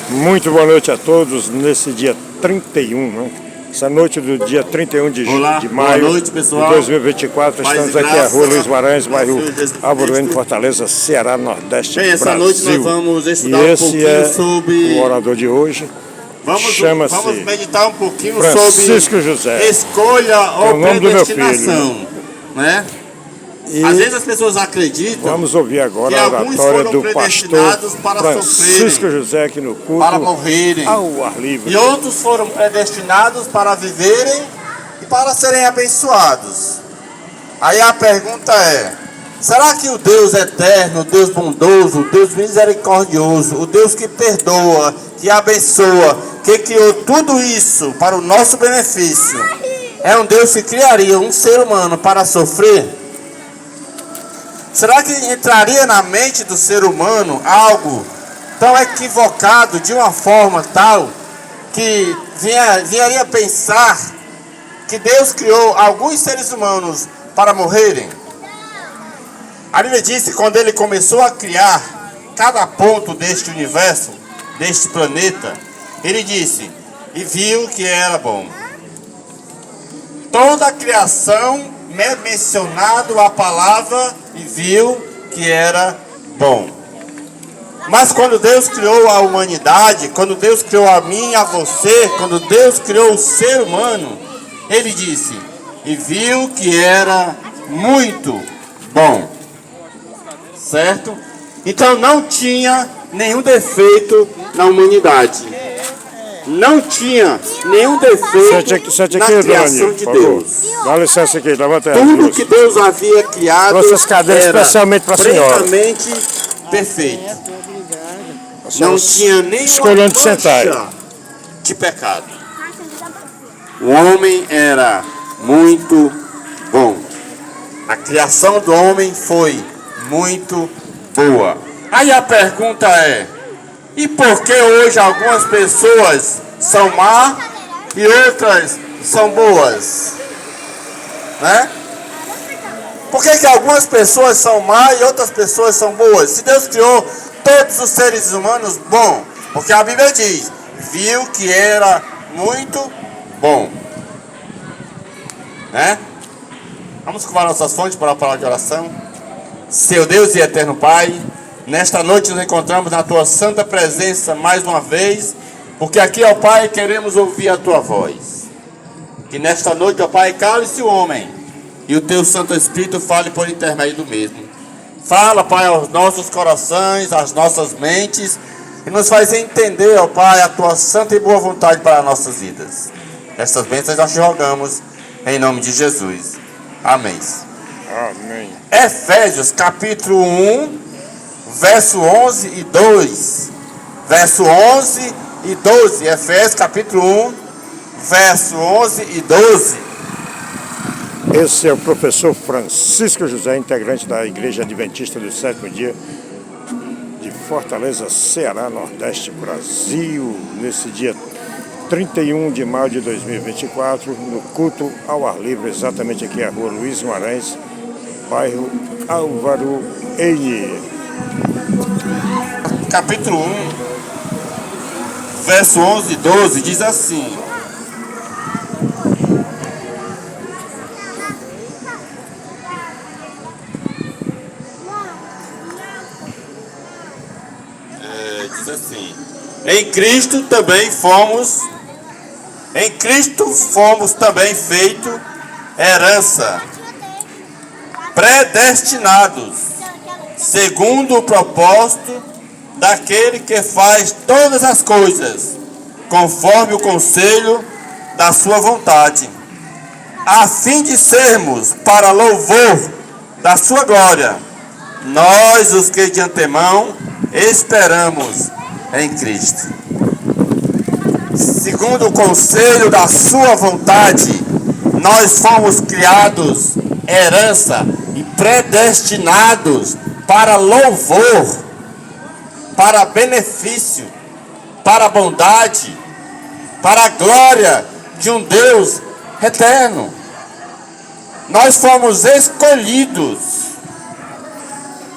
Muito boa noite a todos nesse dia 31, né? Essa noite do dia 31 de maio noite, pessoal. de 2024. Estamos aqui na Rua Luiz Guimarães, bairro Álvaro N, Fortaleza, Ceará, Nordeste, Bem, essa Brasil. noite nós vamos estudar e um esse pouquinho é sobre... o orador de hoje. Vamos meditar um pouquinho Francisco sobre José. Escolha ou predestinação, né? E às vezes as pessoas acreditam vamos ouvir agora que a alguns oratória foram do pastor predestinados para Francisco sofrerem, José aqui no culto para morrerem, ao ar livre. e outros foram predestinados para viverem e para serem abençoados. Aí a pergunta é: será que o Deus eterno, o Deus bondoso, o Deus misericordioso, o Deus que perdoa, que abençoa, que criou tudo isso para o nosso benefício, é um Deus que criaria um ser humano para sofrer? Será que entraria na mente do ser humano algo tão equivocado, de uma forma tal, que viria a pensar que Deus criou alguns seres humanos para morrerem? A Bíblia diz que quando ele começou a criar cada ponto deste universo, deste planeta, ele disse, e viu que era bom. Toda a criação mencionado a palavra e viu que era bom. Mas quando Deus criou a humanidade, quando Deus criou a mim e a você, quando Deus criou o ser humano, ele disse, e viu que era muito bom. Certo? Então não tinha nenhum defeito na humanidade. Não tinha nenhum defeito na criação de Deus. Dá licença aqui, levanta aí. Tudo que Deus havia criado era perfeitamente perfeito. Não tinha nenhuma mancha de pecado. O homem era muito bom. A criação do homem foi muito boa. Aí a pergunta é: e por que hoje algumas pessoas são más e outras são boas? Né? Por que algumas pessoas são más e outras pessoas são boas? Se Deus criou todos os seres humanos bom, porque a Bíblia diz, viu que era muito bom. Né? Vamos curvar nossas fontes para a palavra de oração. Seu Deus e eterno Pai, nesta noite nos encontramos na Tua santa presença mais uma vez, porque aqui, ó Pai, queremos ouvir a Tua voz. Que nesta noite, ó Pai, cale-se o homem e o Teu Santo Espírito fale por intermédio do mesmo. Fala, Pai, aos nossos corações, às nossas mentes, e nos faz entender, ó Pai, a Tua santa e boa vontade para as nossas vidas. Estas bênçãos nós te rogamos em nome de Jesus. Amém. Amém. Efésios capítulo 1, verso 11 e 2. Verso 11 e 12. Efésios capítulo 1, verso 11 e 12. Esse é o professor Francisco José, integrante da Igreja Adventista do Sétimo Dia de Fortaleza, Ceará, Nordeste, Brasil, nesse dia 31 de maio de 2024, no culto ao ar livre, exatamente aqui na Rua Luiz Guimarães, bairro Álvaro N. Capítulo 1, verso 11 e 12, diz assim: diz assim: Em Cristo fomos também feito herança, predestinados, segundo o propósito daquele que faz todas as coisas, conforme o conselho da sua vontade, a fim de sermos para louvor da sua glória, nós os que de antemão esperamos em Cristo. Segundo o conselho da sua vontade, nós fomos criados herança e predestinados para louvor, para benefício, para bondade, para a glória de um Deus eterno. Nós fomos escolhidos,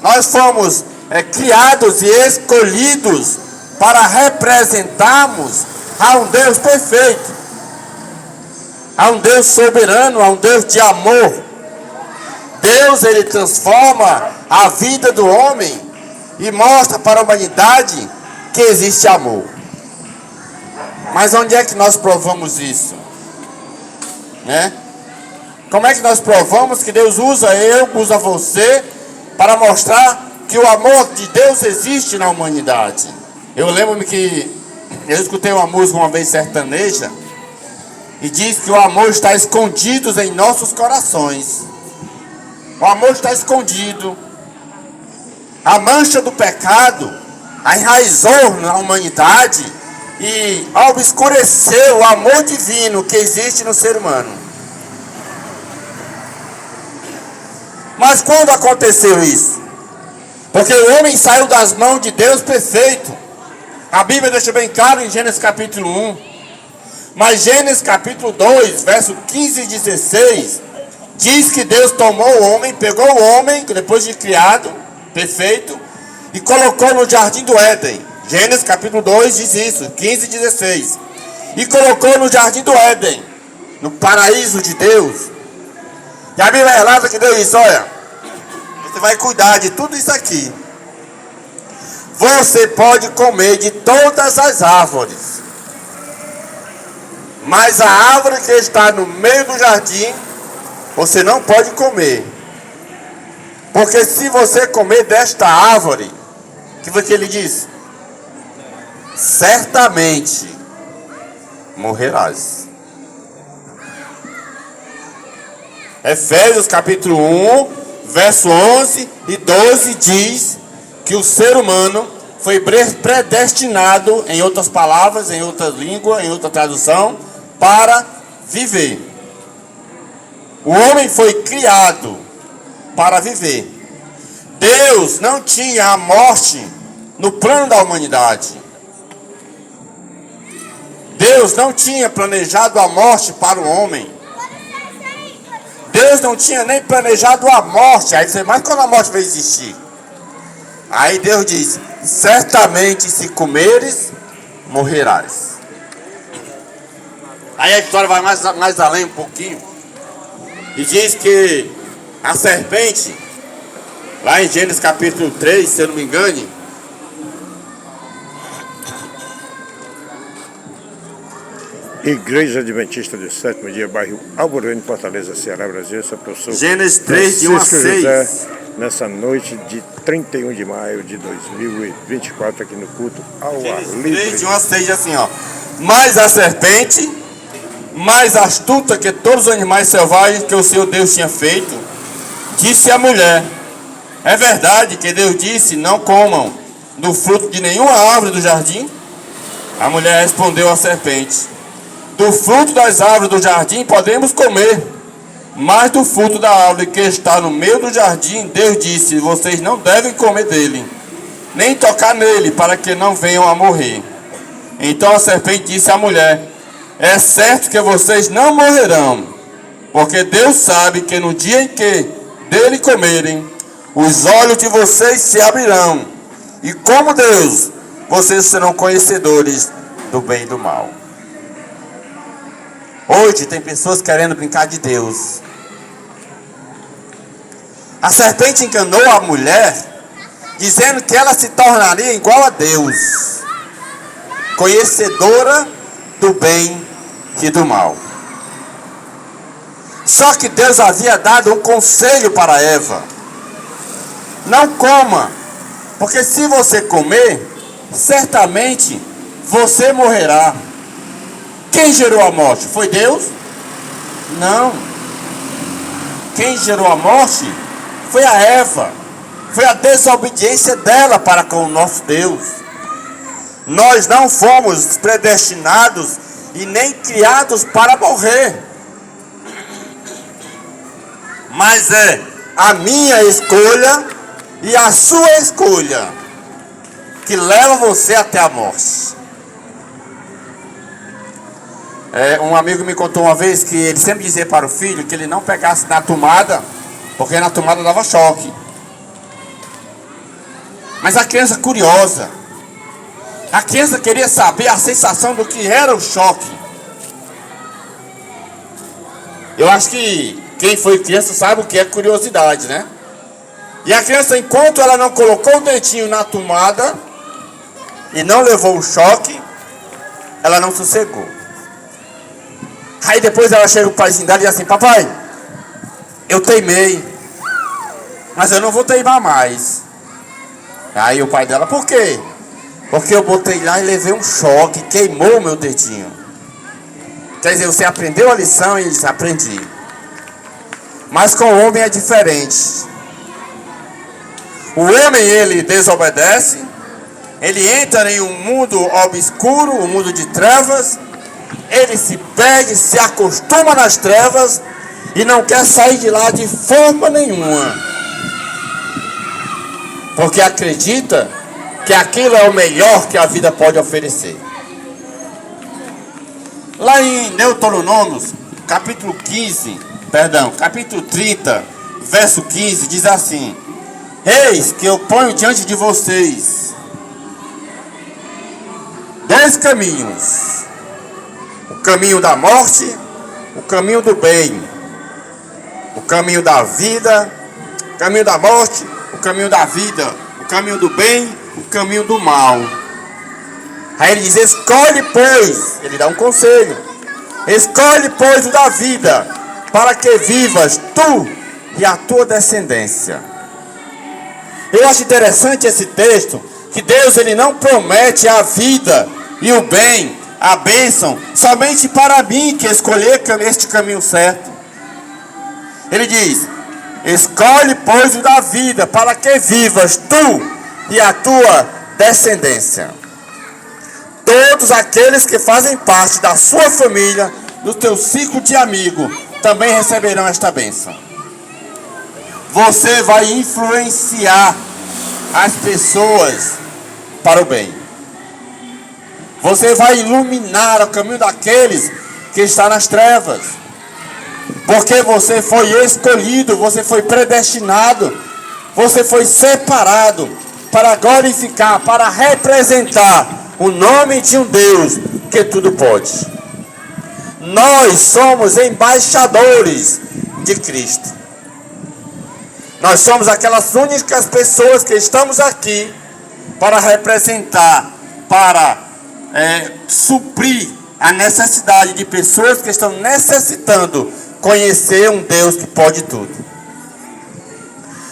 nós fomos criados e escolhidos para representarmos a um Deus perfeito, a um Deus soberano, a um Deus de amor. Deus, ele transforma a vida do homem e mostra para a humanidade que existe amor. Mas onde é que nós provamos isso? Né? Como é que nós provamos que Deus usa usa você para mostrar que o amor de Deus existe na humanidade? Eu lembro-me que eu escutei uma música uma vez sertaneja e diz que o amor está escondido em nossos corações. O amor está escondido. A mancha do pecado enraizou na humanidade e obscureceu o amor divino que existe no ser humano. Mas quando aconteceu isso? Porque o homem saiu das mãos de Deus perfeito. A Bíblia deixa bem claro em Gênesis capítulo 1. Mas Gênesis capítulo 2, verso 15 e 16, diz que Deus tomou o homem, pegou o homem, depois de criado, perfeito, e colocou no jardim do Éden. Gênesis capítulo 2 diz isso, 15 e 16. E colocou no jardim do Éden, no paraíso de Deus. E a Bíblia relata que Deus disse: olha, você vai cuidar de tudo isso aqui. Você pode comer de todas as árvores, mas a árvore que está no meio do jardim, você não pode comer. Porque se você comer desta árvore, o que foi que ele disse? Certamente morrerás. Efésios capítulo 1, verso 11 e 12 diz que o ser humano foi predestinado, em outras palavras, em outra língua, em outra tradução, para viver. O homem foi criado para viver. Deus não tinha a morte no plano da humanidade. Deus não tinha planejado a morte para o homem. Deus não tinha nem planejado a morte. Aí você, mas quando a morte vai existir? Aí Deus diz: certamente se comeres, morrerás. Aí a história vai mais além um pouquinho. E diz que a serpente, lá em Gênesis capítulo 3, se eu não me engane, Igreja Adventista do Sétimo Dia, bairro Alvorada, Fortaleza, Ceará, Brasil. Sou o professor Gênesis 3, de 1 a 6. José, nessa noite de 31 de maio de 2024, aqui no culto ao ar livre. 3, de 1 a 6, assim, ó. Mas a serpente, mais astuta que todos os animais selvagens que o Senhor Deus tinha feito, disse à mulher: é verdade que Deus disse, não comam do fruto de nenhuma árvore do jardim? A mulher respondeu à serpente: do fruto das árvores do jardim podemos comer, mas do fruto da árvore que está no meio do jardim, Deus disse, vocês não devem comer dele, nem tocar nele, para que não venham a morrer. Então a serpente disse à mulher: é certo que vocês não morrerão, porque Deus sabe que no dia em que dele comerem, os olhos de vocês se abrirão, e como Deus, vocês serão conhecedores do bem e do mal. Hoje tem pessoas querendo brincar de Deus. A serpente enganou a mulher, dizendo que ela se tornaria igual a Deus, conhecedora do bem e do mal. Só que Deus havia dado um conselho para Eva: não coma, porque se você comer, certamente você morrerá. Quem gerou a morte? Foi Deus? Não. Quem gerou a morte foi a Eva. Foi a desobediência dela para com o nosso Deus. Nós não fomos predestinados e nem criados para morrer. Mas é a minha escolha e a sua escolha que leva você até a morte. Um amigo me contou uma vez que ele sempre dizia para o filho que ele não pegasse na tomada, porque na tomada dava choque. Mas a criança curiosa, A criança queria saber a sensação do que era o choque. Eu acho que quem foi criança sabe o que é curiosidade, né? E a criança, enquanto ela não colocou o dedinho na tomada e não levou o choque, ela não sossegou. Aí depois ela chega pro paizinho dela e diz assim: papai, eu teimei, mas eu não vou teimar mais. Aí o pai dela: por quê? Porque eu botei lá e levei um choque, queimou o meu dedinho. Quer dizer, você aprendeu a lição? E ele disse: aprendi. Mas com o homem é diferente. O homem, ele desobedece, ele entra em um mundo obscuro, um mundo de trevas, ele se perde, se acostuma nas trevas e não quer sair de lá de forma nenhuma, porque acredita que aquilo é o melhor que a vida pode oferecer. Lá em Deuteronômios, capítulo 30, verso 15, diz assim: eis que eu ponho diante de vocês dois caminhos, o caminho da morte, o caminho do bem, o caminho da vida, o caminho da morte, o caminho da vida, o caminho do bem, o caminho do mal. Aí ele diz: escolhe, pois, ele dá um conselho, escolhe, pois, o da vida, para que vivas tu e a tua descendência. Eu acho interessante esse texto, que Deus, ele não promete a vida e o bem, a bênção, somente para mim que escolher este caminho certo. Ele diz: escolhe, pois, o da vida, para que vivas tu e a tua descendência. Todos aqueles que fazem parte da sua família, do teu ciclo de amigo, também receberão esta bênção. Você vai influenciar as pessoas para o bem. Você vai iluminar o caminho daqueles que estão nas trevas. Porque você foi escolhido, você foi predestinado, você foi separado para glorificar, para representar o nome de um Deus que tudo pode. Nós somos embaixadores de Cristo. Nós somos aquelas únicas pessoas que estamos aqui para representar, para suprir a necessidade de pessoas que estão necessitando conhecer um Deus que pode tudo.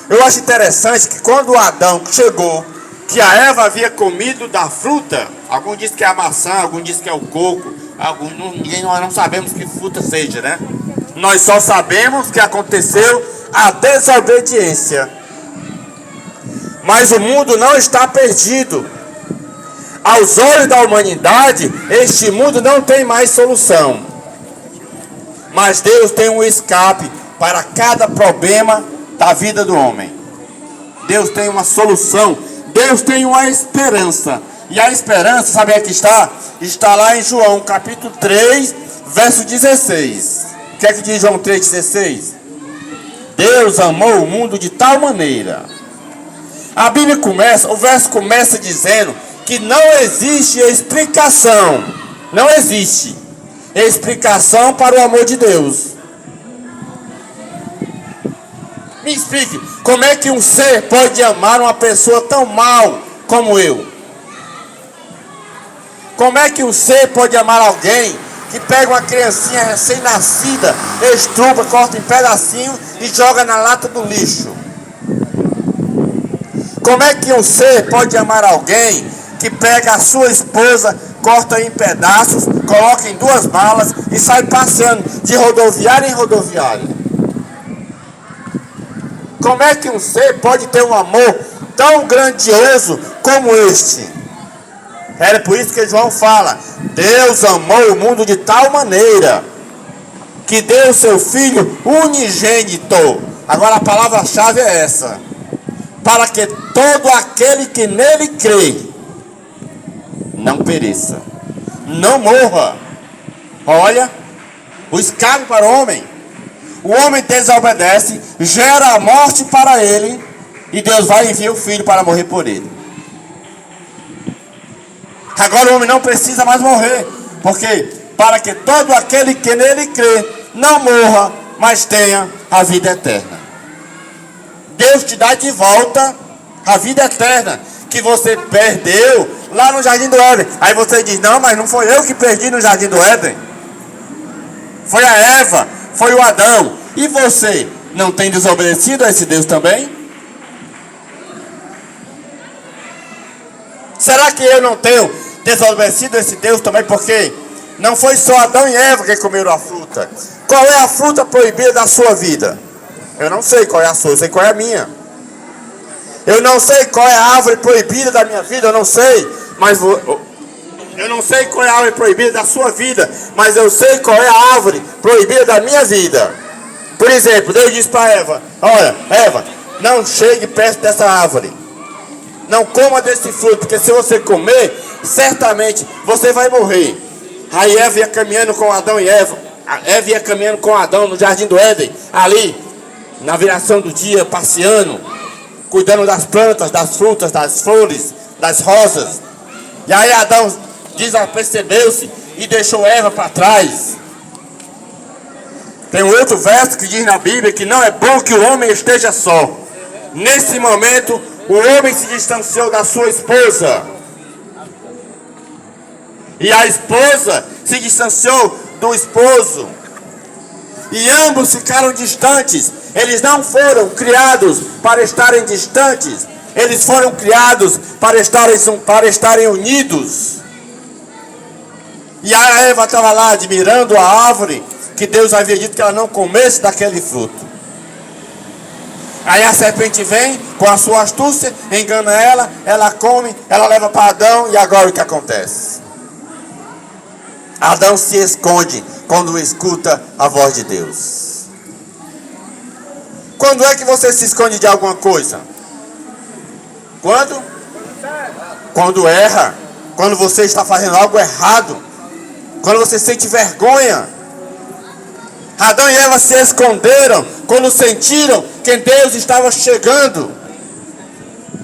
Eu acho interessante que quando Adão chegou, que a Eva havia comido da fruta, alguns dizem que é a maçã, alguns dizem que é o coco, nós não sabemos que fruta seja, né? Nós só sabemos que aconteceu a desobediência. Mas o mundo não está perdido. Aos olhos da humanidade, este mundo não tem mais solução. Mas Deus tem um escape para cada problema da vida do homem. Deus tem uma solução. Deus tem uma esperança. E a esperança, sabe onde está? Está lá em João, capítulo 3, verso 16. O que é que diz João 3,16? Deus amou o mundo de tal maneira. A Bíblia começa, o verso começa dizendo que não existe explicação. Não existe explicação para o amor de Deus. Me explique, como é que um ser pode amar uma pessoa tão mal como eu? Como é que um ser pode amar alguém que pega uma criancinha recém-nascida, estrupa, corta em pedacinho e joga na lata do lixo? Como é que um ser pode amar alguém que pega a sua esposa, corta em pedaços, coloca em 2 malas e sai passeando de rodoviária em rodoviária? Como é que um ser pode ter um amor tão grandioso como este? Era por isso que João fala: Deus amou o mundo de tal maneira que deu seu Filho unigênito. Agora a palavra-chave é essa: para que todo aquele que nele crê não pereça, não morra. Olha, o escape para o homem. O homem desobedece, gera a morte para ele, e Deus vai enviar o Filho para morrer por ele. Agora o homem não precisa mais morrer. Porque para que todo aquele que nele crê não morra, mas tenha a vida eterna. Deus te dá de volta a vida eterna que você perdeu lá no Jardim do Éden. Aí você diz, não, mas não foi eu que perdi no Jardim do Éden. Foi a Eva, foi o Adão. E você não tem desobedecido a esse Deus também? Será que eu não tenho desobedecido a esse Deus também? Porque não foi só Adão e Eva que comeram a fruta. Qual é a fruta proibida da sua vida? Eu não sei qual é a sua, eu sei qual é a minha. Eu não sei qual é a árvore proibida da minha vida, eu não sei. Mas eu não sei qual é a árvore proibida da sua vida, mas eu sei qual é a árvore proibida da minha vida. Por exemplo, Deus disse para Eva, olha, Eva, não chegue perto dessa árvore. Não coma desse fruto, porque se você comer, certamente você vai morrer. Aí Eva ia caminhando com Adão e Eva. Eva ia caminhando com Adão no Jardim do Éden, ali, na viração do dia, passeando, cuidando das plantas, das frutas, das flores, das rosas. E aí Adão percebeu-se e deixou Eva para trás. Tem um outro verso que diz na Bíblia que não é bom que o homem esteja só. Nesse momento, o homem se distanciou da sua esposa. E a esposa se distanciou do esposo. E ambos ficaram distantes. Eles não foram criados para estarem distantes. Eles foram criados para estarem unidos. E a Eva estava lá admirando a árvore que Deus havia dito que ela não comesse daquele fruto. Aí a serpente vem com a sua astúcia, engana ela, ela come, ela leva para Adão, e agora o que acontece? Adão se esconde quando escuta a voz de Deus. Quando é que você se esconde de alguma coisa? Quando? Quando erra. Quando você está fazendo algo errado. Quando você sente vergonha. Adão e Eva se esconderam quando sentiram que Deus estava chegando.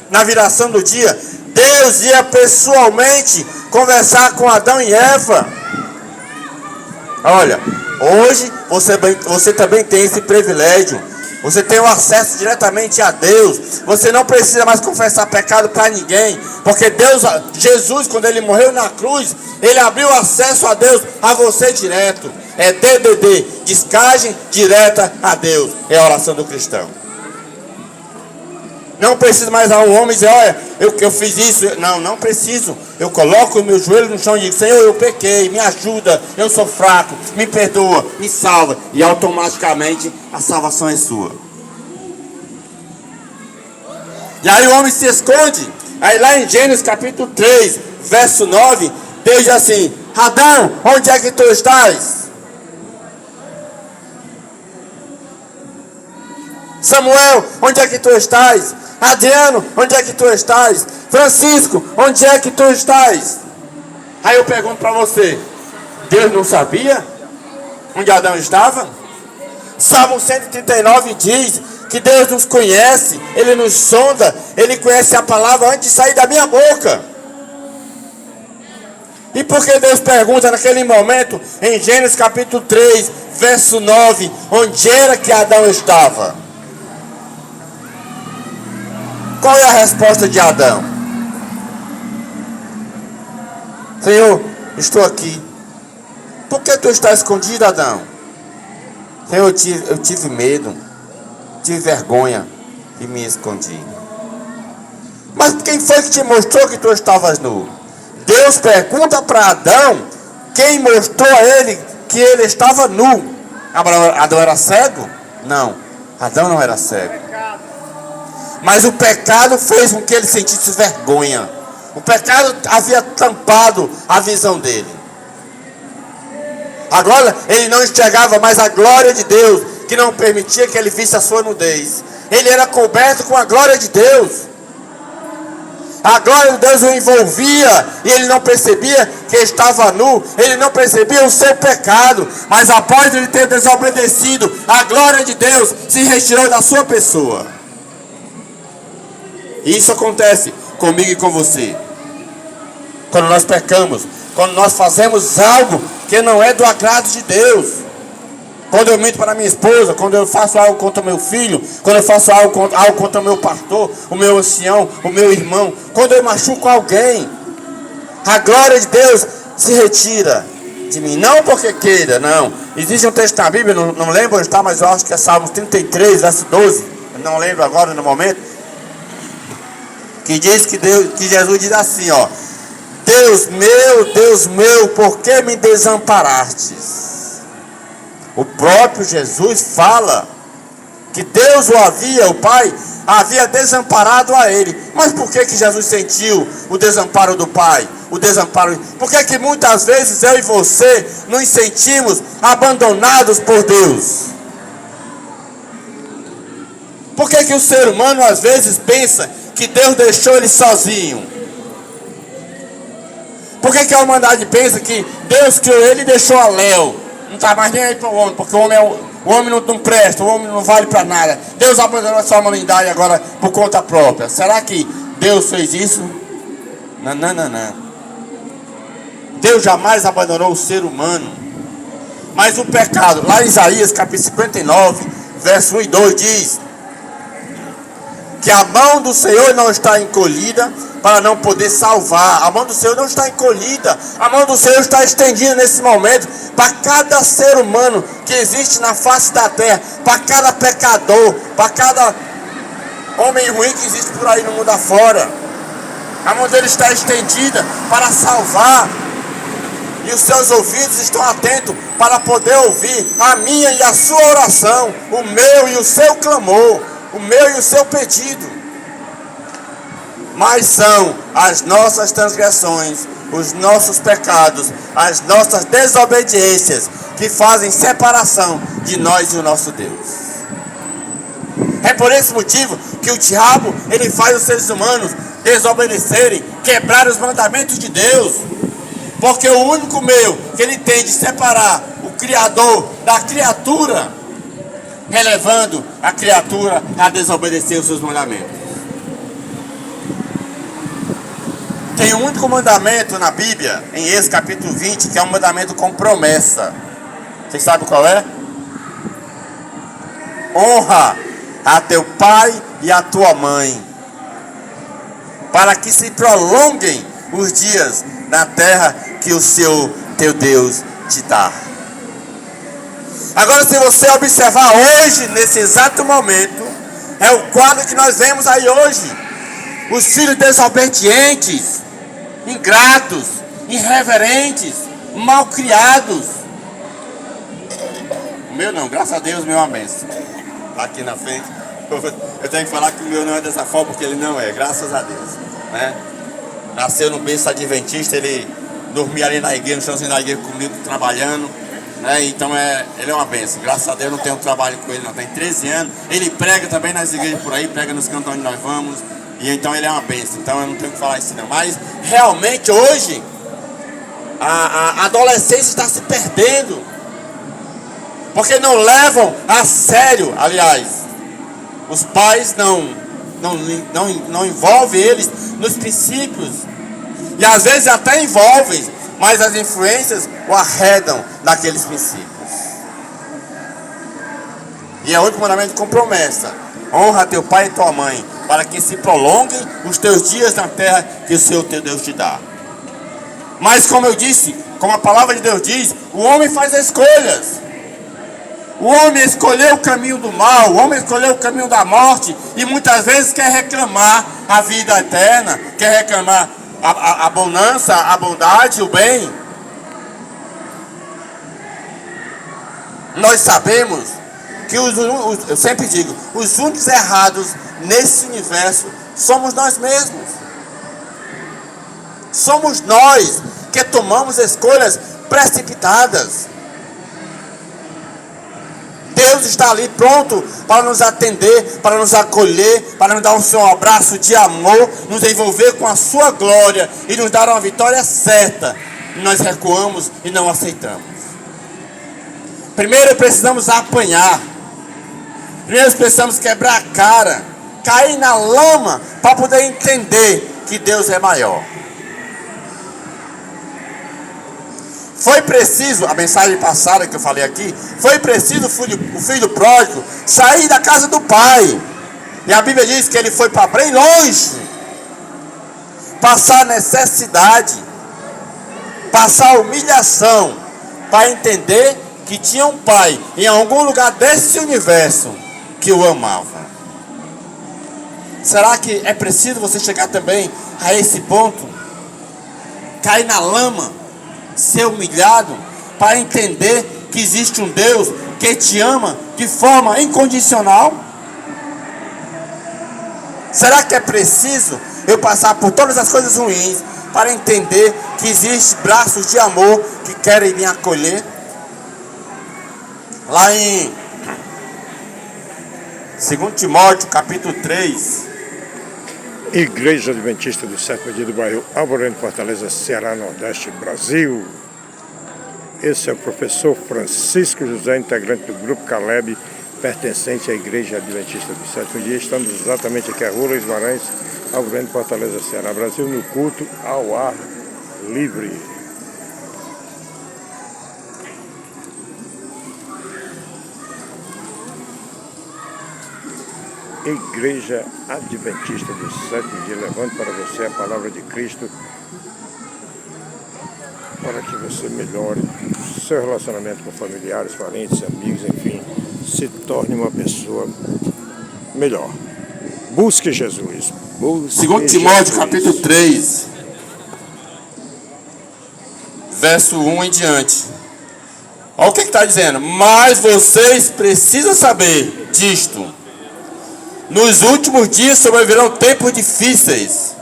Na viração do dia, Deus ia pessoalmente conversar com Adão e Eva. Olha, hoje você também tem esse privilégio. Você tem o acesso diretamente a Deus. Você não precisa mais confessar pecado para ninguém. Porque Jesus, quando ele morreu na cruz, ele abriu acesso a Deus, a você direto. É DDD, descagem direta a Deus. É a oração do cristão. Não preciso mais a um homem dizer, olha, eu fiz isso. Não preciso. Eu coloco o meu joelho no chão e digo, Senhor, eu pequei, me ajuda, eu sou fraco, me perdoa, me salva. E automaticamente a salvação é sua. E aí o homem se esconde. Aí lá em Gênesis capítulo 3, verso 9, Deus diz assim, Adão, onde é que tu estás? Samuel, onde é que tu estás? Adriano, onde é que tu estás? Francisco, onde é que tu estás? Aí eu pergunto para você, Deus não sabia onde Adão estava? Salmo 139 diz que Deus nos conhece, Ele nos sonda, Ele conhece a palavra antes de sair da minha boca. E por que Deus pergunta naquele momento, em Gênesis capítulo 3, verso 9, onde era que Adão estava? Qual é a resposta de Adão? Senhor, estou aqui. Por que tu está escondido, Adão? Senhor, eu tive medo, tive vergonha e me escondi. Mas quem foi que te mostrou que tu estavas nu? Deus pergunta para Adão, quem mostrou a ele que ele estava nu? Adão era cego? Não, Adão não era cego. Mas o pecado fez com que ele sentisse vergonha. O pecado havia tampado a visão dele. Agora ele não enxergava mais a glória de Deus, que não permitia que ele visse a sua nudez. Ele era coberto com a glória de Deus. A glória de Deus o envolvia e ele não percebia que estava nu. Ele não percebia o seu pecado. Mas após ele ter desobedecido, a glória de Deus se retirou da sua pessoa. E isso acontece comigo e com você. quando nós pecamos, quando nós fazemos algo que não é do agrado de Deus. Quando eu minto para minha esposa, quando eu faço algo contra meu filho, quando eu faço algo contra o meu pastor, o meu ancião, o meu irmão, quando eu machuco alguém, a glória de Deus se retira de mim. Não porque queira, não. Existe um texto na Bíblia, não lembro onde está, mas eu acho que é Salmos 33, verso 12. Não lembro agora no momento. Que diz que Jesus diz assim, ó: Deus meu, por que me desamparastes? O próprio Jesus fala que Deus o Pai havia desamparado a ele. Mas por que Jesus sentiu o desamparo do Pai? Por que muitas vezes eu e você nos sentimos abandonados por Deus? Por que o ser humano às vezes pensa que Deus deixou ele sozinho? Por que a humanidade pensa que Deus criou ele e deixou a Léo? Não está mais nem aí para o homem, porque o homem não presta, o homem não vale para nada. Deus abandonou a sua humanidade agora por conta própria. Será que Deus fez isso? Não. Deus jamais abandonou o ser humano. Mas o pecado, lá em Isaías capítulo 59, verso 1 e 2 diz que a mão do Senhor não está encolhida para não poder salvar. A mão do Senhor não está encolhida. A mão do Senhor está estendida nesse momento para cada ser humano que existe na face da terra, para cada pecador, para cada homem ruim que existe por aí no mundo afora. A mão dele está estendida para salvar. E os seus ouvidos estão atentos para poder ouvir a minha e a sua oração, o meu e o seu clamor, o meu e o seu pedido. Mas são as nossas transgressões, os nossos pecados, as nossas desobediências que fazem separação de nós e o nosso Deus. É por esse motivo que o diabo, ele faz os seres humanos desobedecerem, quebrar os mandamentos de Deus. Porque o único meio que ele tem de separar o Criador da criatura é levando a criatura a desobedecer os seus mandamentos. Tem um único mandamento na Bíblia, em Êxodo capítulo 20, que é um mandamento com promessa. Vocês sabem qual é? Honra a teu pai e a tua mãe, para que se prolonguem os dias na terra que o teu Deus te dá. Agora, se você observar hoje, nesse exato momento, é o quadro que nós vemos aí hoje. Os filhos desobedientes, ingratos, irreverentes, malcriados. O meu não, graças a Deus, meu é uma bênção. Aqui na frente, eu tenho que falar que o meu não é dessa forma, porque ele não é, graças a Deus, né? Nasceu no berço adventista, ele dormia ali na igreja, no chãozinho da igreja comigo, trabalhando, né? Então ele é uma bênção, graças a Deus. Eu não tenho trabalho com ele, não, tem 13 anos. Ele prega também nas igrejas por aí, prega nos cantos onde nós vamos. E então ele é uma bênção, então eu não tenho que falar isso não. Mas realmente hoje a adolescência está se perdendo, porque não levam a sério. Aliás, os pais não envolvem eles nos princípios, e às vezes até envolvem, mas as influências o arredam daqueles princípios. E é outro mandamento com promessa: honra teu pai e tua mãe, para que se prolonguem os teus dias na terra que o Senhor teu Deus te dá. Mas como eu disse, como a palavra de Deus diz, o homem faz escolhas. O homem escolheu o caminho do mal, o homem escolheu o caminho da morte, e muitas vezes quer reclamar a vida eterna, quer reclamar a bonança, a bondade, o bem. Nós sabemos que eu sempre digo, os únicos errados nesse universo somos nós mesmos. Somos nós que tomamos escolhas precipitadas. Deus está ali pronto para nos atender, para nos acolher, para nos dar um seu abraço de amor, nos envolver com a sua glória e nos dar uma vitória certa. E nós recuamos e não aceitamos. Primeiro precisamos apanhar. Primeiro precisamos quebrar a cara, cair na lama, para poder entender que Deus é maior. Foi preciso, a mensagem passada que eu falei aqui, foi preciso o filho pródigo sair da casa do pai. E a Bíblia diz que ele foi para bem longe, passar necessidade, passar humilhação, para entender que tinha um pai em algum lugar desse universo que o amava. Será que é preciso você chegar também a esse ponto? Cair na lama, ser humilhado, para entender que existe um Deus que te ama de forma incondicional? Será que é preciso eu passar por todas as coisas ruins para entender que existem braços de amor que querem me acolher? Lá em 2 Timóteo, capítulo 3. Igreja Adventista do Sétimo Dia do bairro Alvoreno, Fortaleza, Ceará, Nordeste, Brasil. Esse é o professor Francisco José, integrante do Grupo Caleb, pertencente à Igreja Adventista do Sétimo Dia. Estamos exatamente aqui à Rua Luiz Guimarães, Alvoreno, Fortaleza, Ceará, Brasil, no culto ao ar livre. Igreja Adventista do Sétimo Dia, levando para você a palavra de Cristo, para que você melhore seu relacionamento com familiares, parentes, amigos, enfim, se torne uma pessoa melhor. Busque Jesus. Busque 2 Timóteo, capítulo 3, verso 1 em diante. Olha o que está dizendo. Mas vocês precisam saber disto. Nos últimos dias sobrevirão tempos difíceis,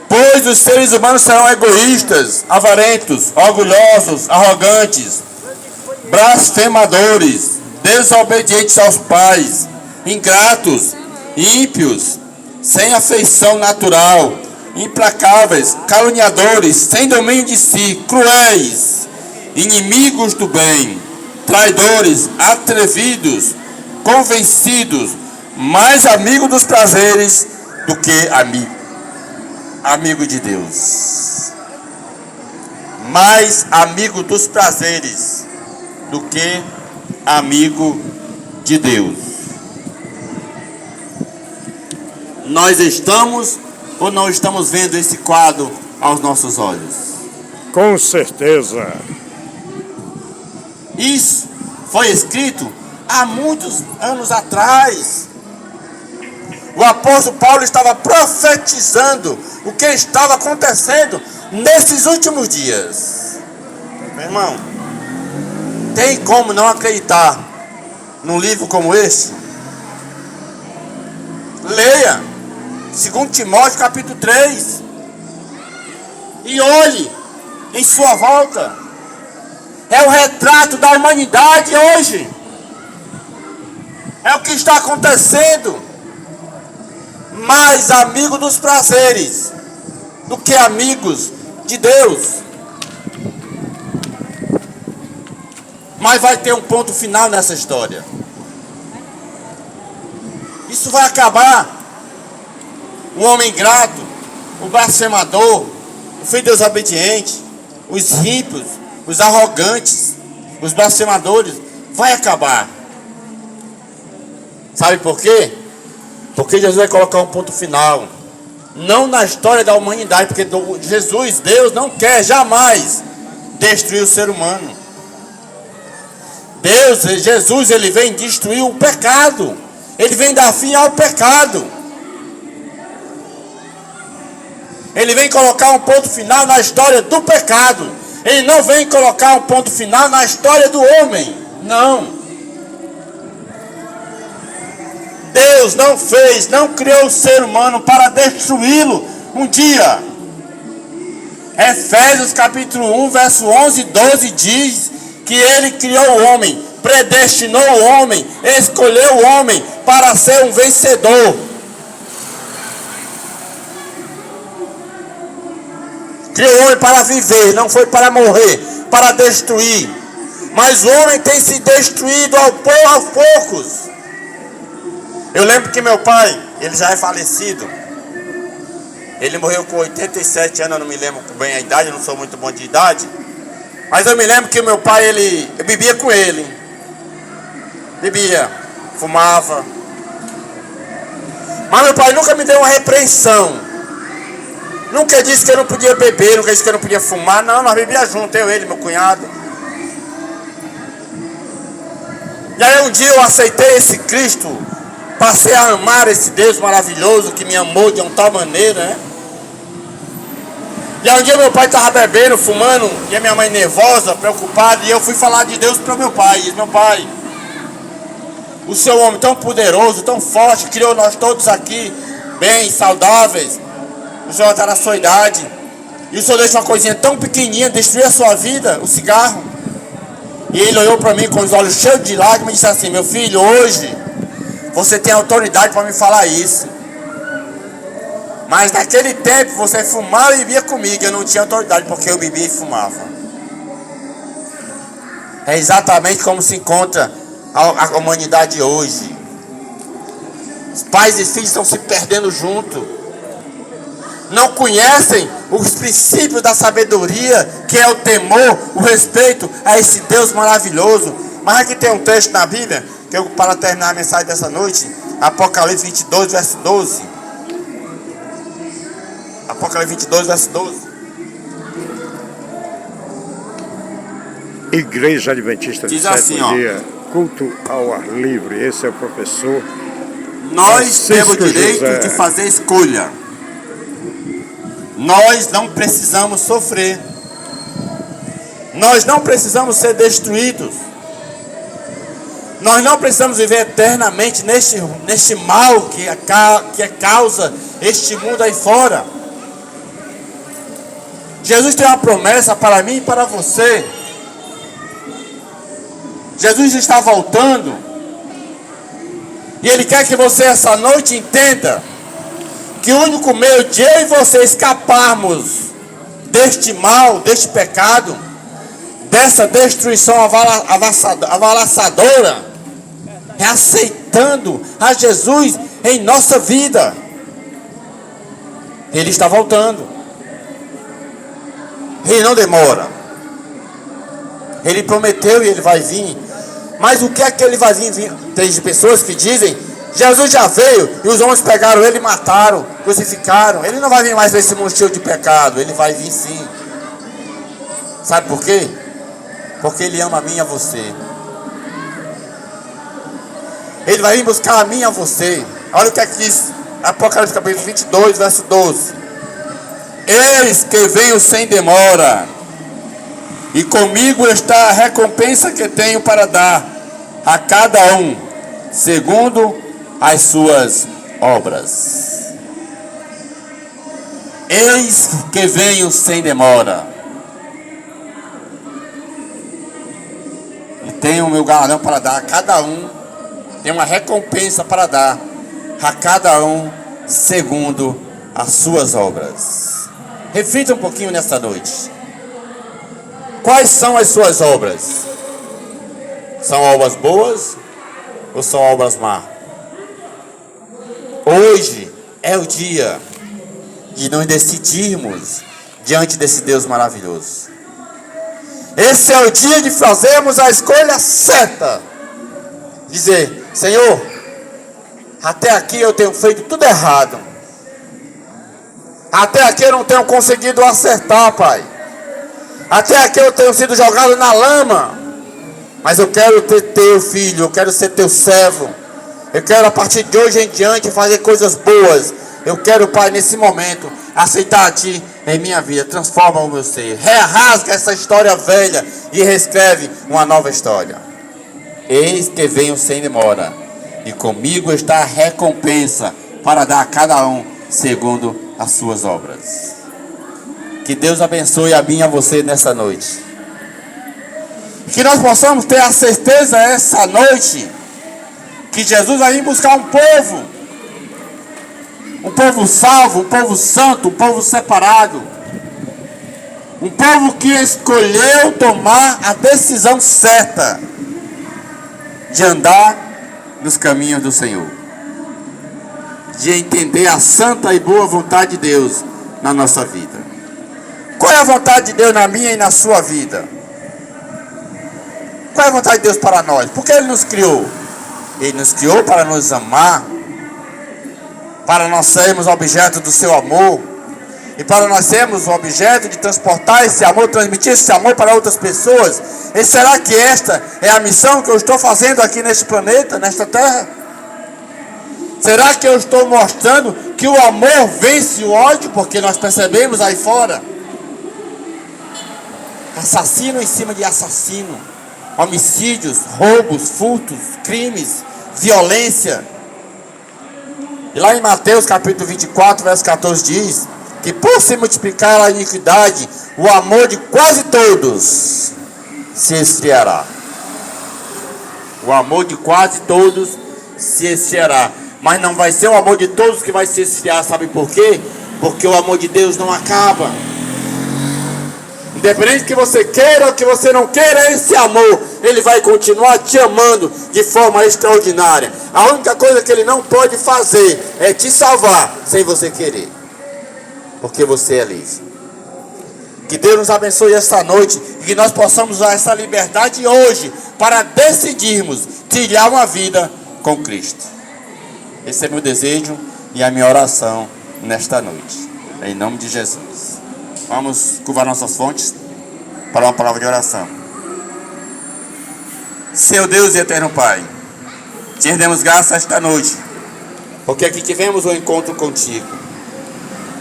pois os seres humanos serão egoístas, avarentos, orgulhosos, arrogantes, blasfemadores, desobedientes aos pais, ingratos, ímpios, sem afeição natural, implacáveis, caluniadores, sem domínio de si, cruéis, inimigos do bem, traidores, atrevidos, convencidos, mais amigo dos prazeres do que amigo de Deus. Mais amigo dos prazeres do que amigo de Deus. Nós estamos ou não estamos vendo esse quadro aos nossos olhos? Com certeza. Isso foi escrito há muitos anos atrás. O apóstolo Paulo estava profetizando o que estava acontecendo nesses últimos dias. Meu irmão, tem como não acreditar num livro como esse? Leia 2 Timóteo capítulo 3 e olhe em sua volta. É o retrato da humanidade hoje. É o que está acontecendo. Mais amigo dos prazeres do que amigos de Deus. Mas vai ter um ponto final nessa história. Isso vai acabar. O homem ingrato, o blasfemador, o filho desobediente, os ímpios, os arrogantes, os blasfemadores, vai acabar. Sabe por quê? Porque Jesus vai colocar um ponto final. Não na história da humanidade, porque Jesus, Deus, não quer jamais destruir o ser humano. Jesus, ele vem destruir o pecado. Ele vem dar fim ao pecado. Ele vem colocar um ponto final na história do pecado. Ele não vem colocar um ponto final na história do homem. Não. Deus não criou o ser humano para destruí-lo um dia. Efésios capítulo 1, verso 11 e 12 diz que ele criou o homem, predestinou o homem, escolheu o homem para ser um vencedor. Criou o homem para viver, não foi para morrer, para destruir. Mas o homem tem se destruído aos poucos. Eu lembro que meu pai, ele já é falecido. Ele morreu com 87 anos, eu não me lembro bem a idade, eu não sou muito bom de idade. Mas eu me lembro que o meu pai, eu bebia com ele. Bebia, fumava. Mas meu pai nunca me deu uma repreensão. Nunca disse que eu não podia beber, nunca disse que eu não podia fumar. Não, nós bebíamos junto, ele, meu cunhado. E aí um dia eu aceitei esse Cristo. Passei a amar esse Deus maravilhoso que me amou de uma tal maneira, né? E aí um dia meu pai estava bebendo, fumando, e a minha mãe nervosa, preocupada, e eu fui falar de Deus para o meu pai. E disse: meu pai, o seu homem tão poderoso, tão forte, criou nós todos aqui, bem, saudáveis. O senhor está na sua idade, e o senhor deixa uma coisinha tão pequenininha destruir a sua vida, o cigarro. E ele olhou para mim com os olhos cheios de lágrimas e disse assim: meu filho, hoje você tem autoridade para me falar isso. Mas naquele tempo você fumava e bebia comigo. Eu não tinha autoridade porque eu bebia e fumava. É exatamente como se encontra a humanidade hoje. Os pais e filhos estão se perdendo junto. Não conhecem os princípios da sabedoria, que é o temor, o respeito a esse Deus maravilhoso. Mas aqui tem um texto na Bíblia, que eu, para terminar a mensagem dessa noite, Apocalipse 22, verso 12. Apocalipse 22, verso 12. Igreja Adventista do Sétimo Dia, culto ao ar livre. Esse é o professor. Nós temos o direito de fazer escolha. Nós não precisamos sofrer. Nós não precisamos ser destruídos. Nós não precisamos viver eternamente neste mal que causa este mundo aí fora. Jesus tem uma promessa para mim e para você. Jesus está voltando. E Ele quer que você essa noite entenda que o único meio de eu e você escaparmos deste mal, deste pecado, dessa destruição avassaladora, é aceitando a Jesus em nossa vida. Ele está voltando. Ele não demora. Ele prometeu e Ele vai vir. Mas o que é que Ele vai vir? Tem pessoas que dizem: Jesus já veio e os homens pegaram Ele e mataram, crucificaram. Ele não vai vir mais nesse mundo cheio de pecado. Ele vai vir sim. Sabe por quê? Porque Ele ama a mim e a você. Ele vai vir buscar a mim e a você. Olha o que é que diz Apocalipse capítulo 22, verso 12. Eis que venho sem demora, e comigo está a recompensa que tenho para dar a cada um, segundo as suas obras. Eis que venho sem demora, e tenho o meu galardão para dar a cada um, tenho uma recompensa para dar a cada um, segundo as suas obras. Reflita um pouquinho nesta noite. Quais são as suas obras? São obras boas ou são obras más? Hoje é o dia de nós decidirmos diante desse Deus maravilhoso. Esse é o dia de fazermos a escolha certa. Dizer: Senhor, até aqui eu tenho feito tudo errado. Até aqui eu não tenho conseguido acertar, Pai. Até aqui eu tenho sido jogado na lama. Mas eu quero ter teu filho, eu quero ser teu servo. Eu quero a partir de hoje em diante fazer coisas boas. Eu quero, Pai, nesse momento, aceitar a Ti em minha vida. Transforma o meu ser. Rasga essa história velha e reescreve uma nova história. Eis que venho sem demora, e comigo está a recompensa para dar a cada um segundo as suas obras. Que Deus abençoe a mim e a você nessa noite. Que nós possamos ter a certeza essa noite que Jesus vai vir buscar um povo salvo, um povo santo, um povo separado, um povo que escolheu tomar a decisão certa de andar nos caminhos do Senhor, de entender a santa e boa vontade de Deus na nossa vida. Qual é a vontade de Deus na minha e na sua vida? Qual é a vontade de Deus para nós? Por que Ele nos criou? Ele nos criou para nos amar, para nós sermos objeto do seu amor, e para nós sermos o objeto de transportar esse amor, transmitir esse amor para outras pessoas. E será que esta é a missão que eu estou fazendo aqui neste planeta, nesta terra? Será que eu estou mostrando que o amor vence o ódio? Porque nós percebemos aí fora assassino em cima de assassino, homicídios, roubos, furtos, crimes, violência. E lá em Mateus capítulo 24, verso 14 diz que por se multiplicar a iniquidade, o amor de quase todos se esfriará. O amor de quase todos se esfriará. Mas não vai ser o amor de todos que vai se esfriar, sabe por quê? Porque o amor de Deus não acaba. Independente que você queira ou que você não queira, esse amor, Ele vai continuar te amando de forma extraordinária. A única coisa que Ele não pode fazer é te salvar sem você querer, porque você é livre. Que Deus nos abençoe esta noite e que nós possamos usar essa liberdade hoje para decidirmos trilhar uma vida com Cristo. Esse é meu desejo e a minha oração nesta noite, em nome de Jesus. Vamos curvar nossas fontes para uma palavra de oração. Seu Deus e eterno Pai, te rendemos graças esta noite, porque aqui tivemos um encontro contigo.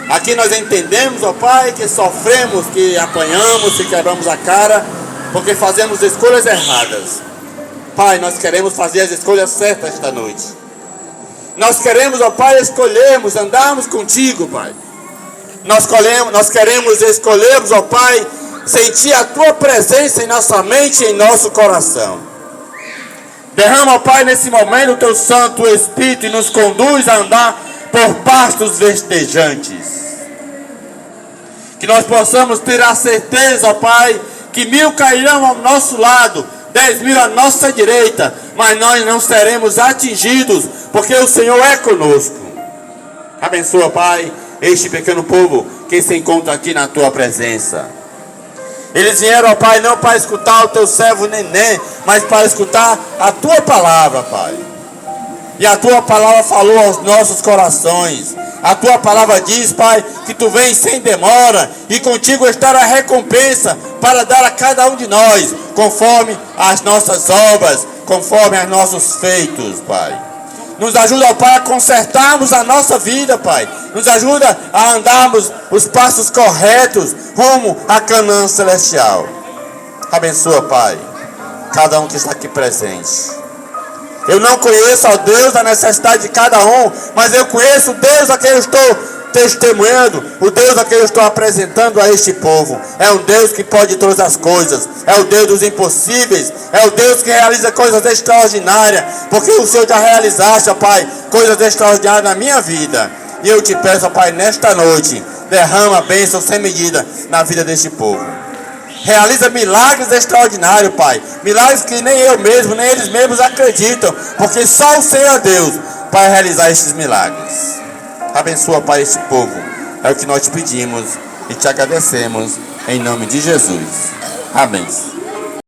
Aqui nós entendemos, ó Pai, que sofremos, que apanhamos, que quebramos a cara, porque fazemos escolhas erradas. Pai, nós queremos fazer as escolhas certas esta noite. Nós queremos, ó Pai, escolhermos, andarmos contigo, Pai. Nós queremos escolhermos, ó Pai, sentir a Tua presença em nossa mente e em nosso coração. Derrama, ó Pai, nesse momento o Teu Santo Espírito e nos conduz a andar por pastos verdejantes. Que nós possamos ter a certeza, ó Pai, que 1000 cairão ao nosso lado, 10.000 à nossa direita, mas nós não seremos atingidos, porque o Senhor é conosco. Abençoa, Pai, este pequeno povo que se encontra aqui na Tua presença. Eles vieram, ó Pai, não para escutar o Teu servo Neném, mas para escutar a Tua palavra, Pai. E a Tua palavra falou aos nossos corações. A Tua palavra diz, Pai, que Tu vens sem demora, e contigo está a recompensa para dar a cada um de nós, conforme as nossas obras, conforme os nossos feitos, Pai. Nos ajuda, ó Pai, a consertarmos a nossa vida, Pai. Nos ajuda a andarmos os passos corretos rumo à Canaã celestial. Abençoa, Pai, cada um que está aqui presente. Eu não conheço, ó Deus, a necessidade de cada um, mas eu conheço o Deus a quem eu estou testemunhando, o Deus a quem eu estou apresentando a este povo. É um Deus que pode todas as coisas, é o Deus dos impossíveis, é o Deus que realiza coisas extraordinárias, porque o Senhor já realizaste, ó Pai, coisas extraordinárias na minha vida. E eu te peço, ó Pai, nesta noite, derrama bênção sem medida na vida deste povo. Realiza milagres extraordinários, Pai. Milagres que nem eu mesmo, nem eles mesmos acreditam, porque só o Senhor é Deus para realizar esses milagres. Abençoa, Pai, este povo. É o que nós te pedimos e te agradecemos em nome de Jesus. Amém.